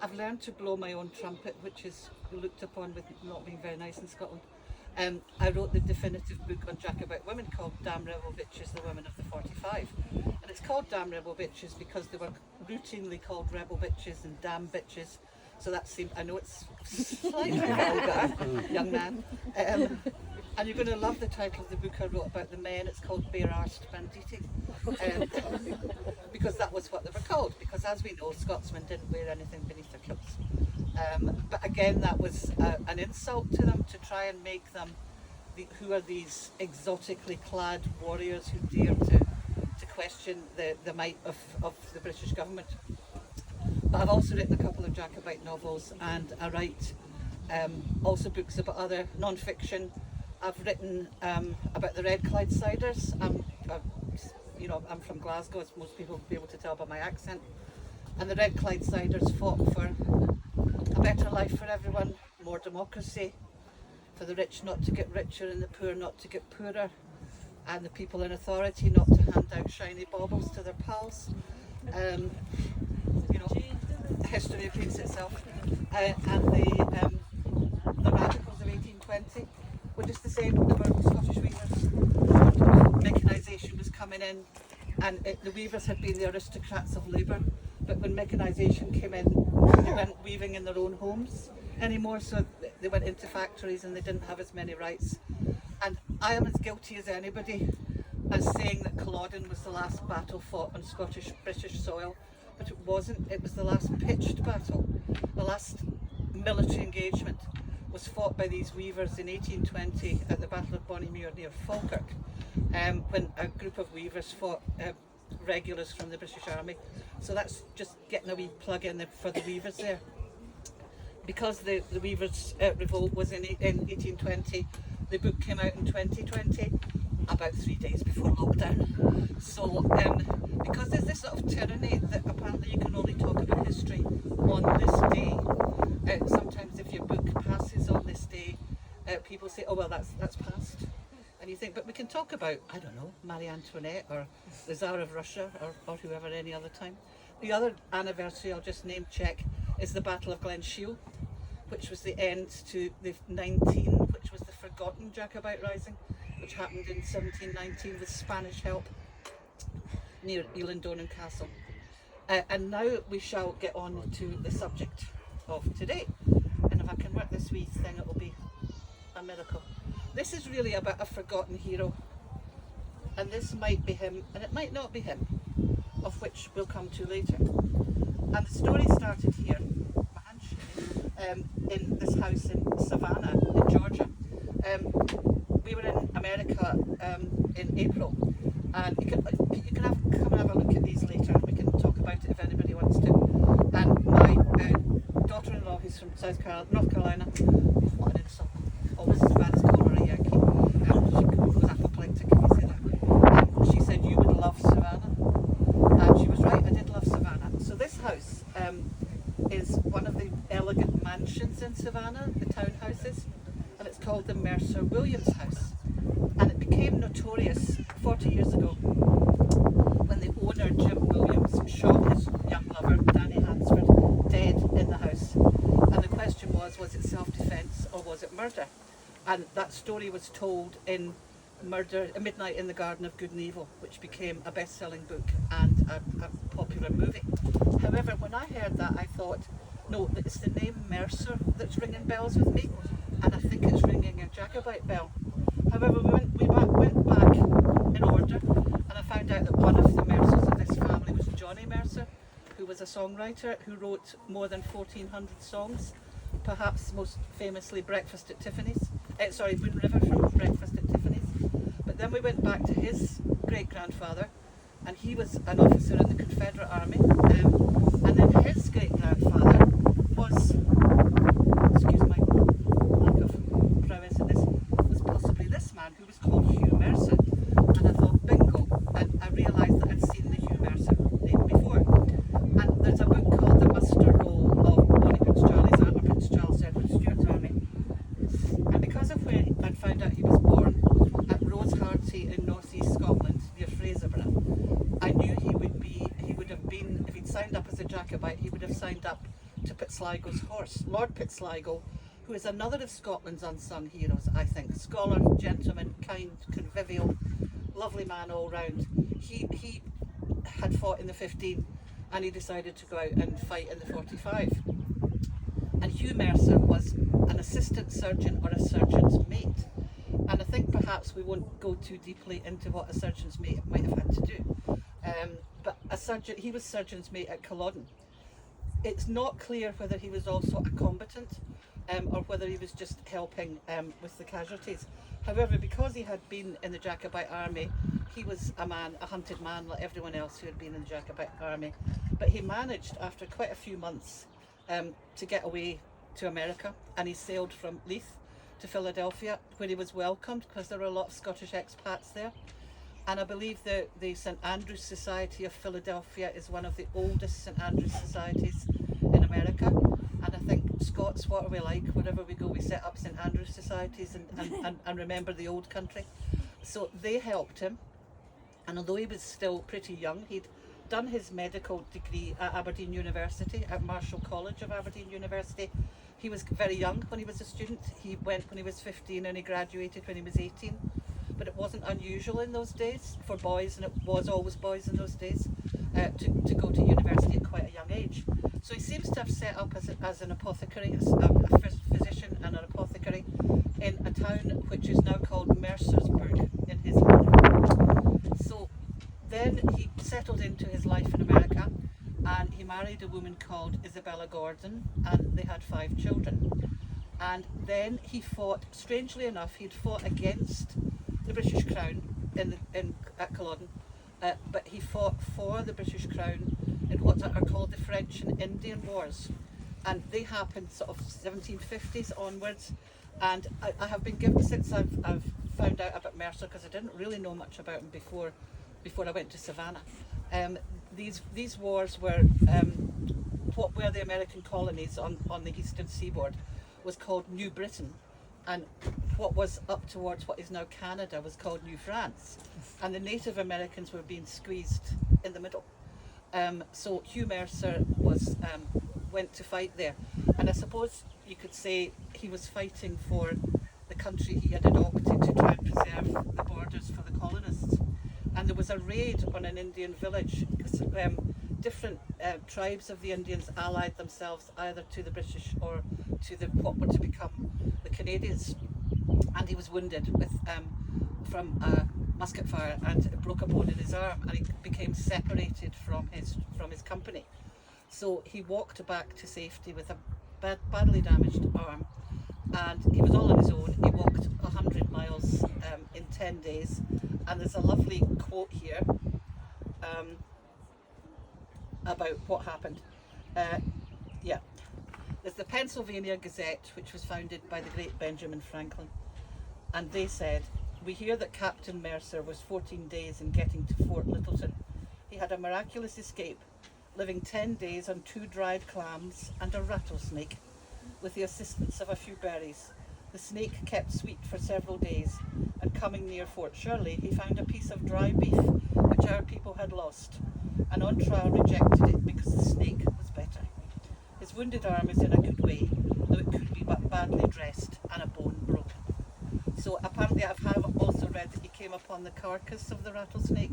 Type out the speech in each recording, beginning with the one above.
I've learned to blow my own trumpet, which is looked upon with not being very nice in Scotland. I wrote the definitive book on Jacobite women called Damn Rebel Bitches, the Women of the 45. And it's called Damn Rebel Bitches because they were routinely called rebel bitches and damn bitches. So that seemed, I know it's slightly vulgar, young man. And you're going to love the title of the book I wrote about the men. It's called Bare Arsed Banditti. Because that was what they were called. Because as we know, Scotsmen didn't wear anything beneath their kilts. But again, that was an insult to them, to try and make them, who are these exotically clad warriors who dare to question the might of the British government. But I've also written a couple of Jacobite novels, and I write also books about other non-fiction. I've written about the Red Clydesiders. I'm from Glasgow, as most people will be able to tell by my accent. And the Red Clydesiders fought for a better life for everyone, more democracy, for the rich not to get richer and the poor not to get poorer, and the people in authority not to hand out shiny baubles to their pals. History repeats itself. And the radicals of 1820 were just the same. They were Scottish weavers. Mechanisation was coming in, and the weavers had been the aristocrats of labour. But when mechanisation came in, they weren't weaving in their own homes anymore, so they went into factories and they didn't have as many rights. And I am as guilty as anybody as saying that Culloden was the last battle fought on British soil, but it wasn't. It was the last pitched battle. The last military engagement was fought by these weavers in 1820 at the Battle of Bonnymuir near Falkirk, when a group of weavers fought regulars from the British Army. So that's just getting a wee plug in for the weavers there. Because the weavers' revolt was in 1820, the book came out in 2020, about 3 days before lockdown. So because there's this sort of tyranny that apparently you can only talk about history on this day. Sometimes if your book passes on this day, people say, oh well, that's past. And you think, but we can talk about, I don't know, Marie Antoinette or the Tsar of Russia or whoever any other time. The other anniversary I'll just name check is the Battle of Glen Shiel, which was the end to the 19, which was the forgotten Jacobite rising, which happened in 1719 with Spanish help near Elandonnan Castle. And now we shall get on to the subject of today. And if I can work this wee thing, it will be a miracle. This is really about a forgotten hero. And this might be him, and it might not be him, of which we'll come to later. And the story started here, in this house in Savannah, in Georgia. We were in America in April, and you can come and have a look at these later, and we can talk about it if anybody wants to. And my daughter-in-law, who's from North Carolina, what an insult, always as bad as calling her a Yankee. She was apoplectic, if you say that. She said, you would love Savannah. And she was right, I did love Savannah. So this house is one of the elegant mansions in Savannah, the townhouses, and it's called the Mercer Williams House. And it became notorious 40 years ago when the owner, Jim Williams, shot his young lover, Danny Hansford, dead in the house. And the question was it self-defence or was it murder? And that story was told in Midnight in the Garden of Good and Evil, which became a best-selling book and a popular movie. However, when I heard that, I thought, no, it's the name Mercer that's ringing bells with me, and I think it's ringing a Jacobite bell. However, we went back in order, and I found out that one of the Mercers of this family was Johnny Mercer, who was a songwriter who wrote more than 1,400 songs, perhaps most famously Breakfast at Tiffany's. Wind River from Breakfast at Tiffany's. But then we went back to his great-grandfather, and he was an officer in the Confederate Army, and then his great-grandfather was, excuse my lack of prowess in this, was possibly this man who was called Hugh Mercer. And I thought, bingo, and I realised that I'd seen the Hugh Mercer name before. And there's a book called The Muster Roll of Bonnie Prince Charlie's Army, Prince Charles Edward Stuart's Army. And because of where I'd found out he was born, at Rosehearty in northeast Scotland near Fraserburgh, I knew he would have been, if he'd signed up as a Jacobite, he would have signed to Pitsligo's horse. Lord Pitsligo, who is another of Scotland's unsung heroes, I think. Scholar, gentleman, kind, convivial, lovely man all round. He had fought in the 15 and he decided to go out and fight in the 45. And Hugh Mercer was an assistant surgeon or a surgeon's mate. And I think perhaps we won't go too deeply into what a surgeon's mate might have had to do. But he was surgeon's mate at Culloden. It's not clear whether he was also a combatant or whether he was just helping with the casualties. However, because he had been in the Jacobite army, he was a hunted man like everyone else who had been in the Jacobite army. But he managed, after quite a few months, to get away to America, and he sailed from Leith to Philadelphia, where he was welcomed because there were a lot of Scottish expats there. And I believe the St Andrew's Society of Philadelphia is one of the oldest St Andrew's societies in America. And I think Scots, what are we like? Wherever we go, we set up St Andrew's societies and remember the old country. So they helped him. And although he was still pretty young, he'd done his medical degree at Aberdeen University, at Marshall College of Aberdeen University. He was very young when he was a student. He went when he was 15 and he graduated when he was 18. But it wasn't unusual in those days for boys, and it was always boys in those days, to go to university at quite a young age. So he seems to have set up as an apothecary, a physician and an apothecary in a town which is now called Mercersburg in his honor. So then he settled into his life in America, and he married a woman called Isabella Gordon, and they had 5 children. And then he fought, strangely enough, he'd fought against the British Crown at Culloden, but he fought for the British Crown in what are called the French and Indian Wars, and they happened sort of 1750s onwards. And I have been given, since I've found out about Mercer, because I didn't really know much about him before I went to Savannah. These wars were what were the American colonies on the eastern seaboard was called New Britain, and what was up towards what is now Canada was called New France, and the Native Americans were being squeezed in the middle. So Hugh Mercer went to fight there, and I suppose you could say he was fighting for the country he had adopted to try and preserve the borders for the colonists. And there was a raid on an Indian village because different tribes of the Indians allied themselves either to the British or to what were to become the Canadians. And he was wounded from a musket fire, and it broke a bone in his arm, and he became separated from his company. So he walked back to safety with a badly damaged arm, and he was all on his own. He walked 100 miles in 10 days, and there's a lovely quote here about what happened. There's the Pennsylvania Gazette, which was founded by the great Benjamin Franklin, and they said, "We hear that Captain Mercer was 14 days in getting to Fort Littleton. He had a miraculous escape, living 10 days on 2 dried clams and a rattlesnake, with the assistance of a few berries. The snake kept sweet for several days, and coming near Fort Shirley, he found a piece of dry beef which our people had lost, and on trial rejected it because the snake was better. His wounded arm is in a good way, though it could be but badly dressed and a bone broken." So apparently I have also read that he came upon the carcass of the rattlesnake,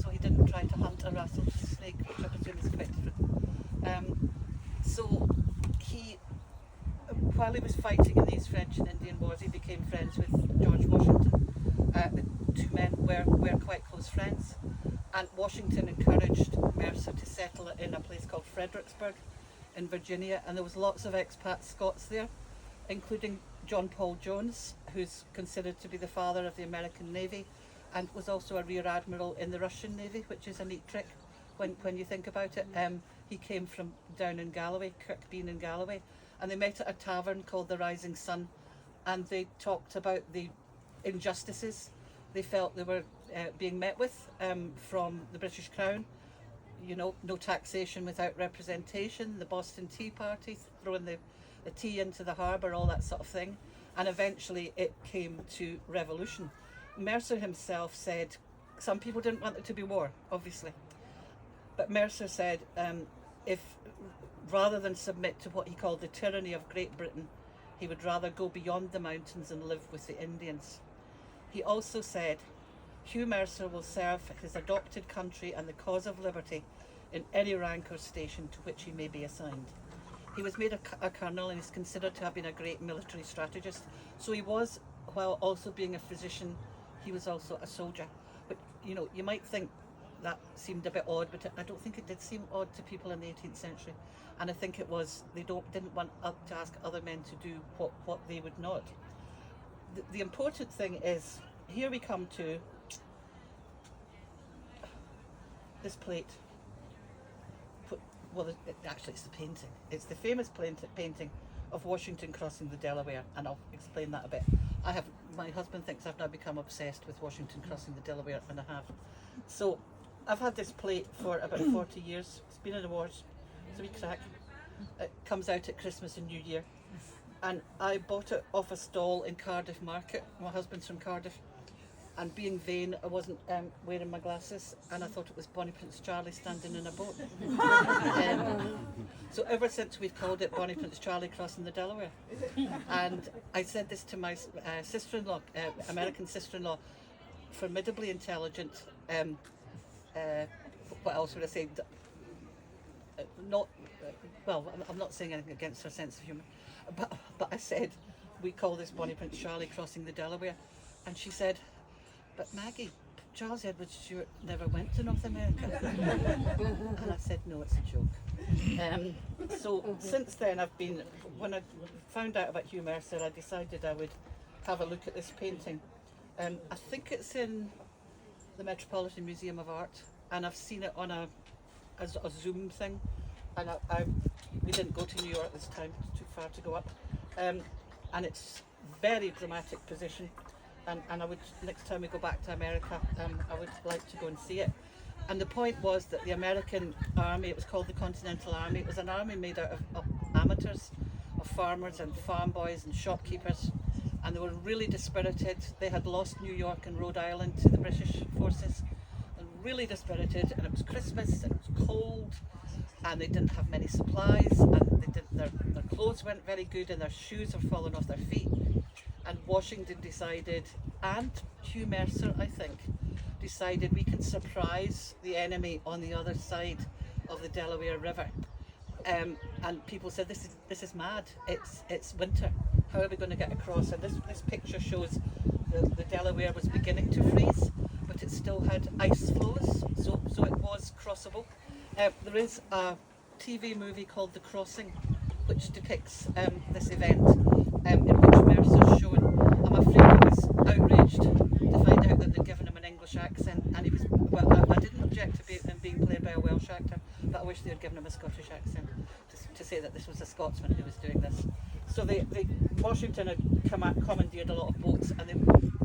so he didn't try to hunt a rattlesnake, which I presume is quite different. So while he was fighting in these French and Indian wars, he became friends with George Washington. The 2 men were quite close friends, and Washington encouraged Mercer to settle in a place called Fredericksburg in Virginia, and there was lots of expat Scots there, including John Paul Jones, who's considered to be the father of the American Navy, and was also a rear admiral in the Russian Navy, which is a neat trick when you think about it. He came from down in Galloway, Kirkbean in Galloway, and they met at a tavern called the Rising Sun, and they talked about the injustices they felt they were being met with from the British Crown. You know, no taxation without representation, the Boston Tea Party, throwing the tea into the harbour, all that sort of thing. And eventually it came to revolution. Mercer himself said, some people didn't want there to be war, obviously. But Mercer said, if rather than submit to what he called the tyranny of Great Britain, he would rather go beyond the mountains and live with the Indians. He also said, Hugh Mercer will serve his adopted country and the cause of liberty in any rank or station to which he may be assigned. He was made a colonel and is considered to have been a great military strategist. So he was, while also being a physician, he was also a soldier. But you might think that seemed a bit odd, but I don't think it did seem odd to people in the 18th century. And I think it was, they didn't want to ask other men to do what they would not. The important thing is, here we come to this plate. Well, actually it's the painting. It's the famous painting of Washington crossing the Delaware, and I'll explain that a bit. My husband thinks I've now become obsessed with Washington crossing the Delaware, and I have. So I've had this plate for about 40 years. It's been in the wars. It's a wee crack. It comes out at Christmas and New Year. And I bought it off a stall in Cardiff Market. My husband's from Cardiff. And being vain, I wasn't wearing my glasses, and I thought it was Bonnie Prince Charlie standing in a boat. So ever since we've called it Bonnie Prince Charlie crossing the Delaware. And I said this to my sister-in-law, American sister-in-law, formidably intelligent. What else would I say? I'm not saying anything against her sense of humour, but I said, we call this Bonnie Prince Charlie crossing the Delaware. And she said, but Maggie, Charles Edward Stuart never went to North America. And I said, no, it's a joke. So since then when I found out about Hugh Mercer, I decided I would have a look at this painting. I think it's in the Metropolitan Museum of Art, and I've seen it on a Zoom thing. And we didn't go to New York this time, it's too far to go up. And it's very dramatic position. And I would, next time we go back to America, I would like to go and see it. And the point was that the American army, it was called the Continental Army, it was an army made out of amateurs, of farmers and farm boys and shopkeepers, and they were really dispirited. They had lost New York and Rhode Island to the British forces, and really dispirited, and it was Christmas and it was cold, and they didn't have many supplies, and their clothes weren't very good, and their shoes were falling off their feet. And Washington decided, and Hugh Mercer, I think, decided we can surprise the enemy on the other side of the Delaware River. And people said, this is mad. It's winter. How are we going to get across? And this picture shows the Delaware was beginning to freeze, but it still had ice floes, so it was crossable. There is a TV movie called The Crossing, which depicts this event, in which Mercer's shown. I'm afraid he was outraged to find out that they'd given him an English accent, and he was. Well, I didn't object to him being played by a Welsh actor, but I wish they had given him a Scottish accent to say that this was a Scotsman who was doing this. So Washington had commandeered a lot of boats, and they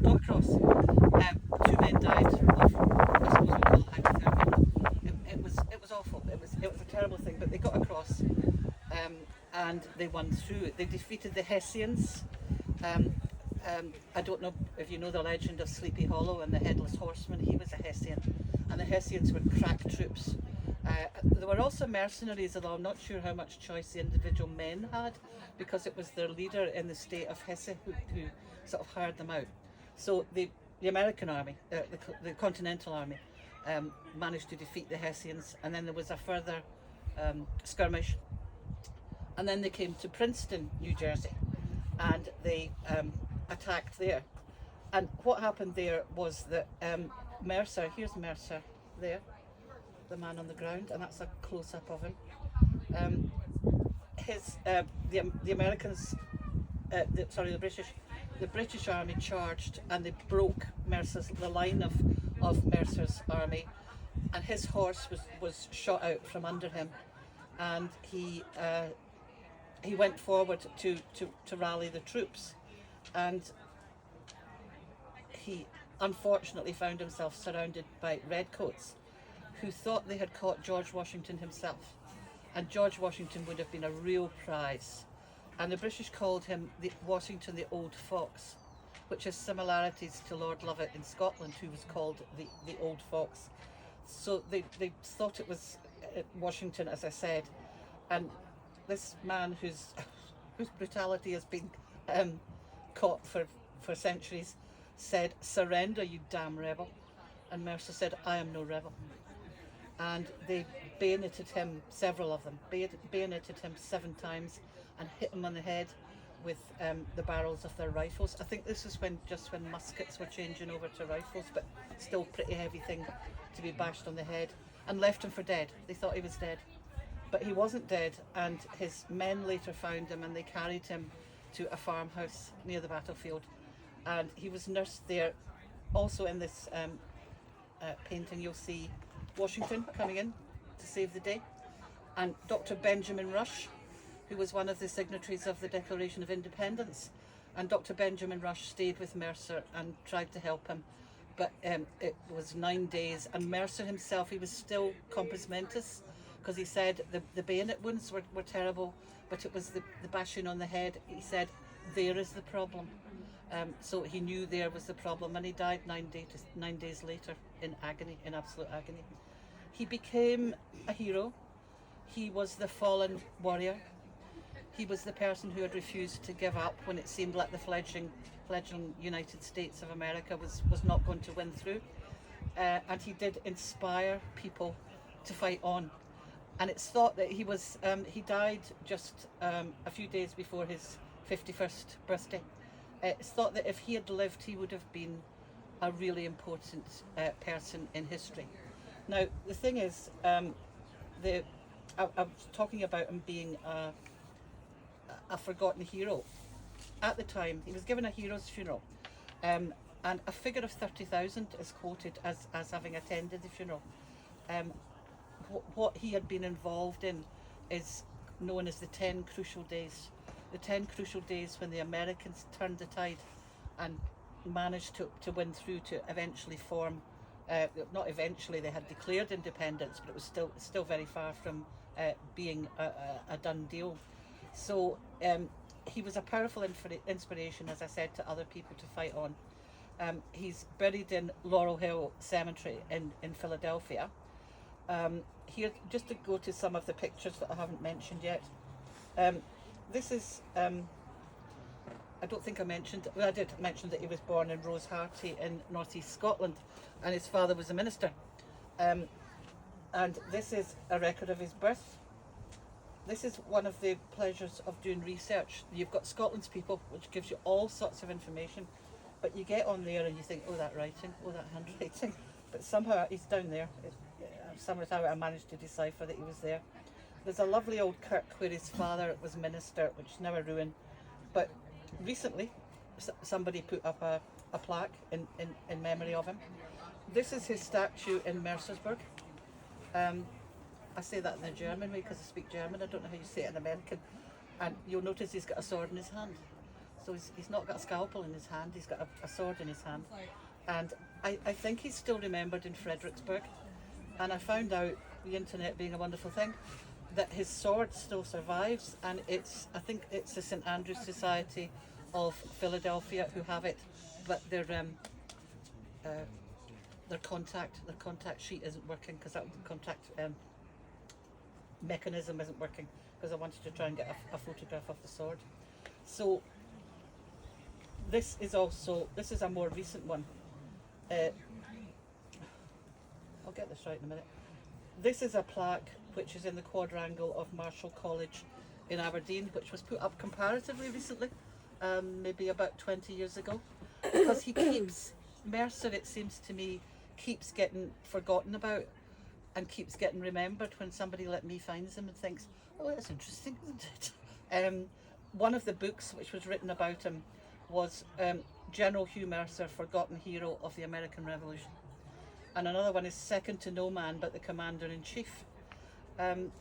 got across. 2 men died of, I suppose we call it hypothermia. It was awful. It was a terrible thing, but they got across. And they won through. They defeated the Hessians. I don't know if you know the legend of Sleepy Hollow and the Headless Horseman. He was a Hessian, and the Hessians were crack troops. There were also mercenaries, although I'm not sure how much choice the individual men had, because it was their leader in the state of Hesse who sort of hired them out. So the American army, the Continental Army, managed to defeat the Hessians, and then there was a further skirmish. And then they came to Princeton, New Jersey, and they attacked there. And what happened there was that Mercer, here's Mercer there, the man on the ground, and that's a close-up of him. The Americans, the British army charged, and they broke the line of Mercer's army, and his horse was shot out from under him, and he went forward to rally the troops, and he unfortunately found himself surrounded by redcoats who thought they had caught George Washington himself, and George Washington would have been a real prize, and the British called him Washington the Old Fox, which has similarities to Lord Lovat in Scotland, who was called the Old Fox. So they thought it was Washington, as I said, and this man whose brutality has been caught for centuries said, "Surrender, you damn rebel." And Mercer said, "I am no rebel." And they bayoneted him, several of them, bayoneted him 7 times and hit him on the head with the barrels of their rifles. I think this was just when muskets were changing over to rifles, but still pretty heavy thing to be bashed on the head, and left him for dead. They thought he was dead, but he wasn't dead, and his men later found him and they carried him to a farmhouse near the battlefield, and he was nursed there. Also in this painting you'll see Washington coming in to save the day, and Dr. Benjamin Rush, who was one of the signatories of the Declaration of Independence. And Dr. Benjamin Rush stayed with Mercer and tried to help him, but it was 9 days, and Mercer himself, he was still compos mentis, because he said the bayonet wounds were terrible, but it was the bashing on the head. He said, there is the problem. So he knew there was the problem, and he died 9 days later in agony, in absolute agony. He became a hero. He was the fallen warrior. He was the person who had refused to give up when it seemed like the fledgling United States of America was not going to win through. And he did inspire people to fight on. And it's thought that he died just a few days before his 51st birthday. It's thought that if he had lived, he would have been a really important person in history. Now, the thing is, I was talking about him being a forgotten hero. At the time, he was given a hero's funeral, and a figure of 30,000 is quoted as having attended the funeral. What he had been involved in is known as the 10 crucial days. The 10 crucial days when the Americans turned the tide and managed to win through to eventually form, not eventually, they had declared independence, but it was still very far from being a done deal. So he was a powerful inspiration, as I said, to other people to fight on. He's buried in Laurel Hill Cemetery in Philadelphia. Here, just to go to some of the pictures that I haven't mentioned yet. This is, I don't think I mentioned, well, I did mention that he was born in Rosehearty in northeast Scotland, and his father was a minister. And this is a record of his birth. This is one of the pleasures of doing research. You've got Scotland's People, which gives you all sorts of information, but you get on there and you think, oh, that writing, oh, that handwriting, but somehow he's down there. Somehow I managed to decipher that he was there. There's a lovely old kirk where his father was minister, which is now a ruin, but recently somebody put up a plaque in memory of him. This is his statue in Mercersburg. I say that in a German way because I speak German. I don't know how you say it in American. And you'll notice he's got a sword in his hand. So he's not got a scalpel in his hand, he's got a sword in his hand. And I think he's still remembered in Fredericksburg. And I found out, the internet being a wonderful thing, that his sword still survives, and I think it's the St. Andrew's Society of Philadelphia who have it, but their contact sheet isn't working, because that contact mechanism isn't working, because I wanted to try and get a photograph of the sword. So this is a more recent one. I'll get this right in a minute. This is a plaque which is in the quadrangle of Marshall College in Aberdeen, which was put up comparatively recently, maybe about 20 years ago, because Mercer, it seems to me, keeps getting forgotten about and keeps getting remembered when somebody like me finds him and thinks, oh, that's interesting, isn't it? One of the books which was written about him was General Hugh Mercer, Forgotten Hero of the American Revolution. And another one is Second to No Man but the Commander-in-Chief.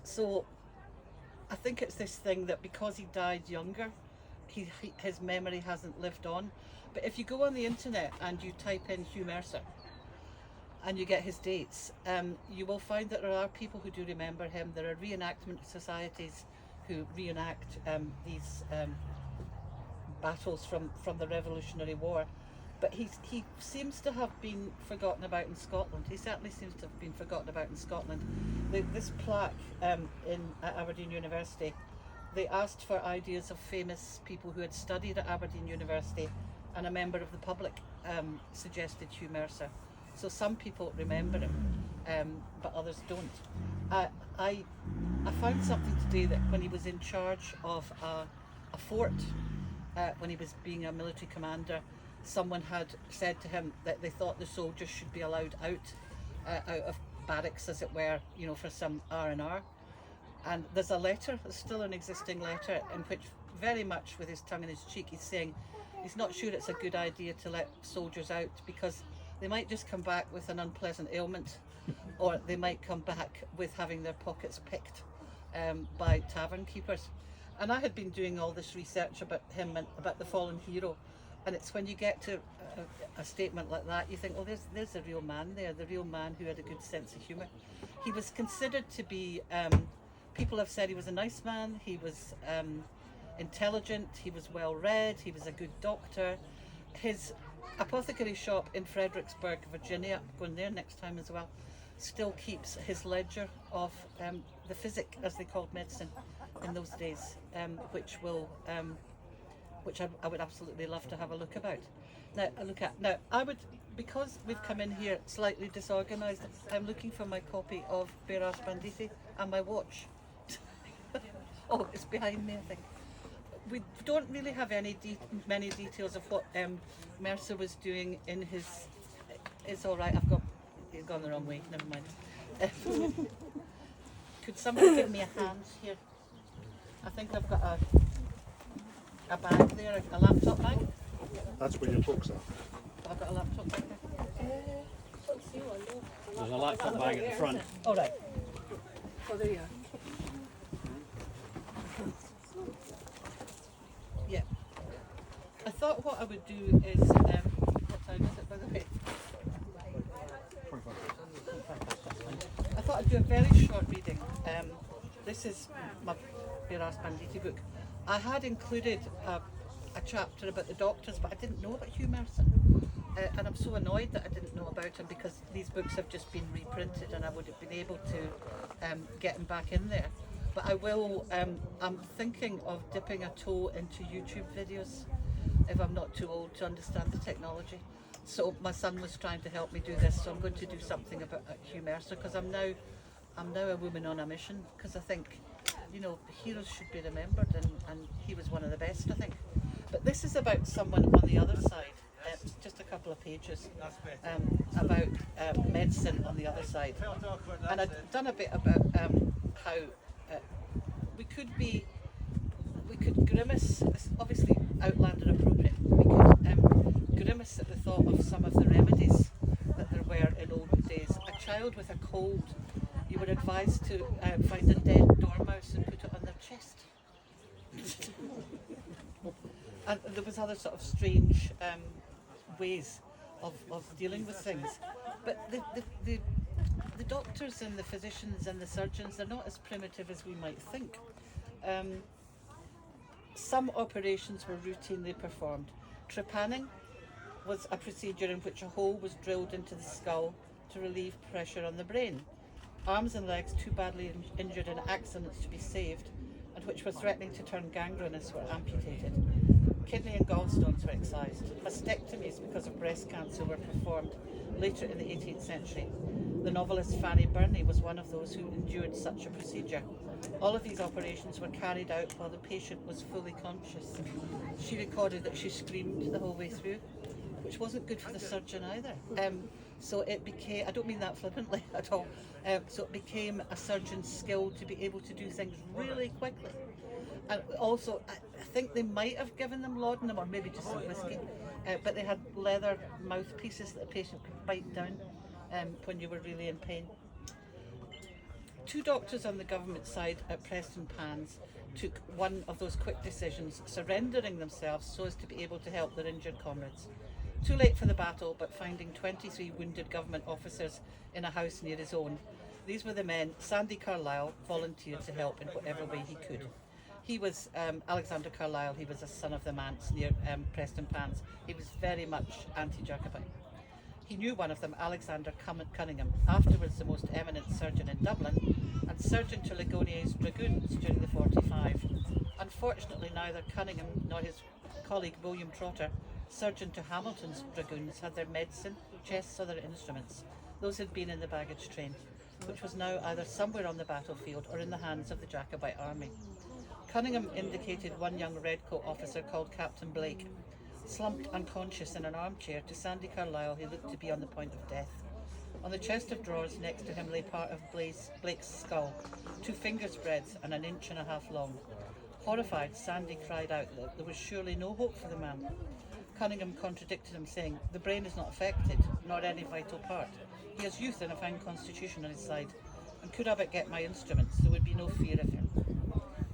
So I think it's this thing that because he died younger, his memory hasn't lived on. But if you go on the internet and you type in Hugh Mercer and you get his dates, you will find that there are people who do remember him. There are reenactment societies who reenact these battles from the Revolutionary War. But he seems to have been forgotten about in Scotland. He certainly seems to have been forgotten about in Scotland. This plaque at Aberdeen University they asked for ideas of famous people who had studied at Aberdeen University, and a member of the public suggested Hugh Mercer. So some people remember him, but others don't. I found something today that when he was in charge of a fort, when he was being a military commander, someone had said to him that they thought the soldiers should be allowed out of barracks, as it were, you know, for some R&R. And there's a letter, there's still an existing letter, in which very much with his tongue in his cheek he's saying he's not sure it's a good idea to let soldiers out because they might just come back with an unpleasant ailment, or they might come back with having their pockets picked by tavern keepers. And I had been doing all this research about him and about the fallen hero, and it's when you get to a statement like that, you think, well, there's a real man there, the real man who had a good sense of humour. He was considered to be, people have said he was a nice man, he was intelligent, he was well read, he was a good doctor. His apothecary shop in Fredericksburg, Virginia, I'm going there next time as well, still keeps his ledger of the physic, as they called medicine in those days, which I would absolutely love to have a look about. Now, I would, because we've come in here slightly disorganised, I'm looking for my copy of Beras Banditi and my watch. Oh, it's behind me, I think. We don't really have many details of what Mercer was doing in his. It's all right. He's gone the wrong way. Never mind. Could somebody give me a hand here? I think I've got a bag there, a laptop bag. That's where your books are. I've got a laptop bag there. There's a laptop bag at the front. All right. Oh, there you are. Yeah. I thought what I would do is, what time is it, by the way? I thought I'd do a very short reading. This is my Beras Banditi book. I had included a chapter about the doctors, but I didn't know about Hugh Mercer. And I'm so annoyed that I didn't know about him, because these books have just been reprinted and I would have been able to get him back in there. But I will, I'm thinking of dipping a toe into YouTube videos if I'm not too old to understand the technology. So my son was trying to help me do this, so I'm going to do something about Hugh Mercer, because I'm now a woman on a mission, because I think, you know, heroes should be remembered, and he was one of the best, I think. But this is about someone on the other side. Just a couple of pages about medicine on the other side. And I've done a bit about how we could grimace, obviously Outlander appropriate, we could grimace at the thought of some of the remedies that there were in old days. A child with a cold, you were advised to find a dead dormouse and put it on their chest. And there was other sort of strange ways of dealing with things. But the doctors and the physicians and the surgeons, they're not as primitive as we might think. Some operations were routinely performed. Trepanning was a procedure in which a hole was drilled into the skull to relieve pressure on the brain. Arms and legs too badly injured in accidents to be saved, and which were threatening to turn gangrenous, were amputated. Kidney and gallstones were excised. Mastectomies because of breast cancer were performed later in the 18th century. The novelist Fanny Burney was one of those who endured such a procedure. All of these operations were carried out while the patient was fully conscious. She recorded that she screamed the whole way through, which wasn't good for the surgeon either. So it became, I don't mean that flippantly at all, so it became a surgeon's skill to be able to do things really quickly. And also, I think they might have given them laudanum, or maybe just some whiskey, but they had leather mouthpieces that the patient could bite down when you were really in pain. Two doctors on the government side at Preston Pans took one of those quick decisions, surrendering themselves so as to be able to help their injured comrades. Too late for the battle, but finding 23 wounded government officers in a house near his own. These were the men. Sandy Carlisle volunteered to help in whatever way he could. He was Alexander Carlisle. He was a son of the manse near Preston Pans. He was very much anti-Jacobite. He knew one of them, Alexander Cunningham, afterwards the most eminent surgeon in Dublin, and surgeon to Ligonier's dragoons during the 45. Unfortunately, neither Cunningham nor his colleague William Trotter, surgeon to Hamilton's dragoons, had their medicine, chests or their instruments. Those had been in the baggage train, which was now either somewhere on the battlefield or in the hands of the Jacobite army. Cunningham indicated one young redcoat officer called Captain Blake, slumped unconscious in an armchair, to Sandy Carlyle, who looked to be on the point of death. On the chest of drawers next to him lay part of Blake's skull, 2 fingers' breadth and 1.5 inches long. Horrified, Sandy cried out that there was surely no hope for the man. Cunningham contradicted him, saying, "The brain is not affected, nor any vital part. He has youth and a fine constitution on his side, and could I but get my instruments, there would be no fear of him."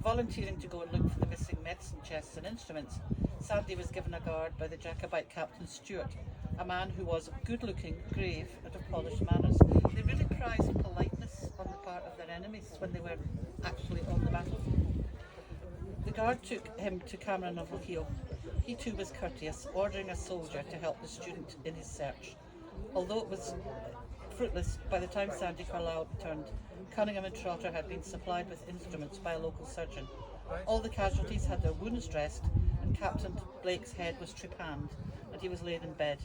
Volunteering to go and look for the missing medicine chests and instruments, Sandy was given a guard by the Jacobite Captain Stewart, a man who was good-looking, grave, and of polished manners. They really prized politeness on the part of their enemies when they were actually on the battlefield. The guard took him to Cameron of Lochiel. He too was courteous, ordering a soldier to help the student in his search. Although it was fruitless, by the time Sandy Carlyle returned, Cunningham and Trotter had been supplied with instruments by a local surgeon. All the casualties had their wounds dressed, and Captain Blake's head was trepanned, and he was laid in bed.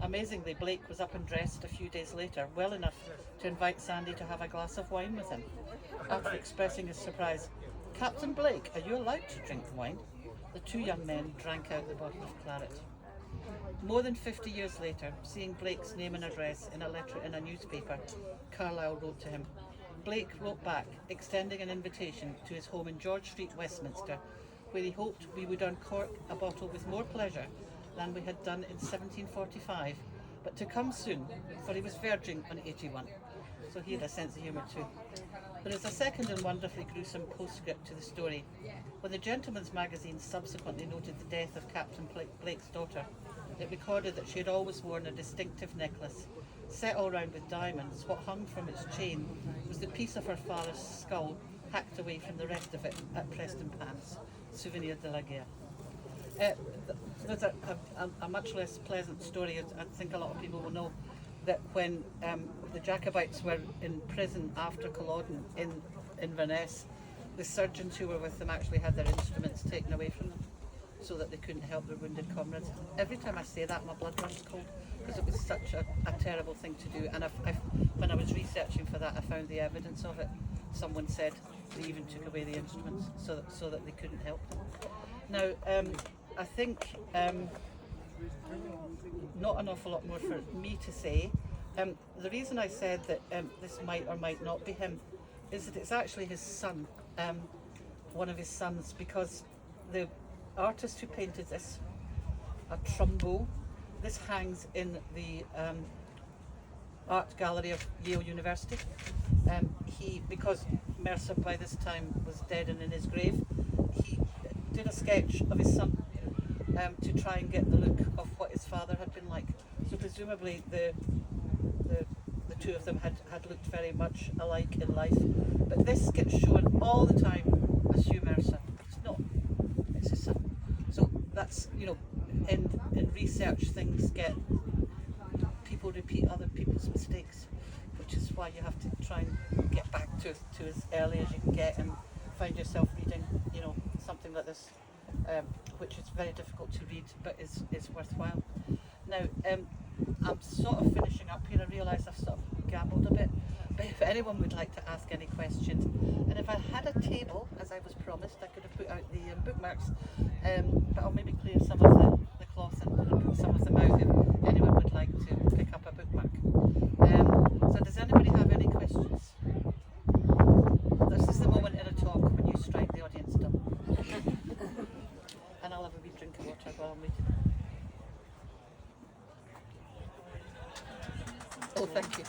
Amazingly, Blake was up and dressed a few days later, well enough to invite Sandy to have a glass of wine with him. After expressing his surprise, "Captain Blake, are you allowed to drink wine?" The 2 young men drank out the bottle of claret. More than 50 years later, seeing Blake's name and address in a letter in a newspaper, Carlyle wrote to him. Blake wrote back, extending an invitation to his home in George Street, Westminster, where he hoped we would uncork a bottle with more pleasure than we had done in 1745, but to come soon, for he was verging on 81. So he had a sense of humour too. There is a second and wonderfully gruesome postscript to the story. When the Gentleman's Magazine subsequently noted the death of Captain Blake's daughter, it recorded that she had always worn a distinctive necklace. Set all round with diamonds, what hung from its chain was the piece of her father's skull hacked away from the rest of it at Preston Pans, souvenir de la guerre. There's a much less pleasant story. I think a lot of people will know that when the Jacobites were in prison after Culloden in Inverness, the surgeons who were with them actually had their instruments taken away from them so that they couldn't help their wounded comrades. Every time I say that, my blood runs cold, because it was such a terrible thing to do. And when I was researching for that, I found the evidence of it. Someone said they even took away the instruments so that they couldn't help them. Now, I think not an awful lot more for me to say. The reason I said that this might or might not be him is that it's actually his son, one of his sons, because the artist who painted this, a Trumbo, this hangs in the art gallery of Yale University. Because Mercer by this time was dead and in his grave, he did a sketch of his son to try and get the look of what his father had been like. So presumably the 2 of them had looked very much alike in life. But this gets shown all the time as Hugh Mercer. It's not, it's his son. So that's, in research things people repeat other people's mistakes, which is why you have to try and get back to as early as you can get and find yourself reading, something like this, which is very difficult to read, but is worthwhile. Now, I'm sort of finishing up here. I realise I've sort of gabbled a bit, but if anyone would like to ask any questions, and if I had a table, as I was promised, I could have put out the bookmarks, but I'll maybe clear some of the cloth and put some of them out if anyone would like to pick up a bookmark. So does anybody have any questions? This is the moment in a talk when you strike the audience dumb. And I'll have a wee drink of water while I'm waiting. Oh, thank you.